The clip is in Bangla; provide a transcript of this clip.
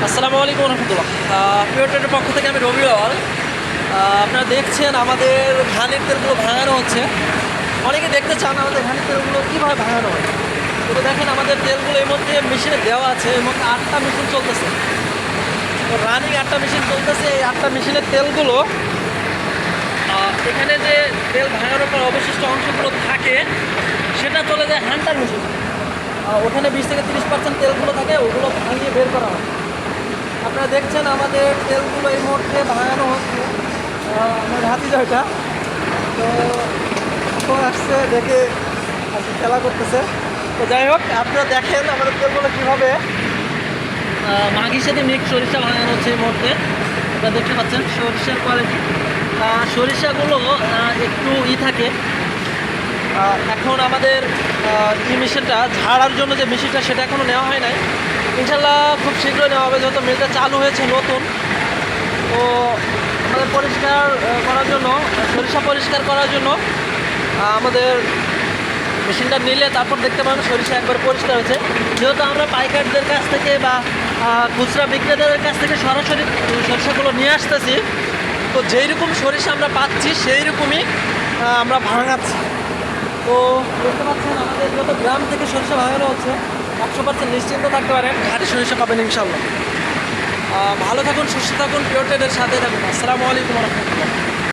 আসসালামু আলাইকুম রহমতুল্লাহ। পিওর ট্রেডের পক্ষ থেকে আমি রবিউল। আপনারা দেখছেন আমাদের ধানের তেলগুলো ভাঙানো হচ্ছে। অনেকে দেখতে চান আমাদের ধানের তেলগুলো কীভাবে ভাঙানো হয়। তো দেখেন আমাদের তেলগুলো এর মধ্যে মেশিনে দেওয়া আছে, এর মধ্যে 8টা মেশিন চলতেছে। তো রানিং 8টা মেশিন চলতেছে। এই 8টা মেশিনের তেলগুলো এখানে যে তেল ভাঙানোর পর অবশিষ্ট অংশগুলো থাকে সেটা চলে যায় হান্টার মেশিন। ওখানে 20 থেকে 30% তেলগুলো থাকে, ওগুলো ভাঙিয়ে বের করা হয়। আপনারা দেখছেন আমাদের তেলগুলো এই মুহূর্তে ভাঙানো হচ্ছে। আমার ভাতিজাটা তো এখন আসছে, দেখে আর কি খেলা করতেছে। তো যাই হোক, আপনারা দেখেন আমাদের তেলগুলো কীভাবে মাগির সাথে মিক্স সরিষা ভাঙানো হচ্ছে এই মুহূর্তে। আপনারা দেখতে পাচ্ছেন সরিষার কোয়ালিটি। সরিষাগুলো একটু থাকে। এখন আমাদের মেশিনটা ঝাড়ার জন্য যে মেশিনটা সেটা এখনও নেওয়া হয় নাই। ইনশাল্লাহ খুব শীঘ্রই নেওয়া হবে, যেহেতু মিলটা চালু হয়েছে নতুন। তো আমাদের পরিষ্কার করার জন্য, সরিষা পরিষ্কার করার জন্য আমাদের মেশিনটা নিলে তারপর দেখতে পাবেন সরিষা একবার পরিষ্কার হয়েছে। যেহেতু আমরা পাইকারদের কাছ থেকে বা খুচরা বিক্রেতাদের কাছ থেকে সরাসরি সরিষাগুলো নিয়ে আসতেছি, তো যেই রকম সরিষা আমরা পাচ্ছি সেই রকমই আমরা ভাঙাচ্ছি। তো দেখতে পাচ্ছেন আমাদের যত গ্রাম থেকে সরিষা ভাঙানো হচ্ছে, 100% নিশ্চিন্ত থাকতে পারেন ঘাটি সরিষা পাবেন ইনশাল্লাহ। ভালো থাকুন, সুস্থ থাকুন, পিওর ট্রেডের সাথে থাকুন। আসসালামু আলাইকুম রহমতুল্লাহ।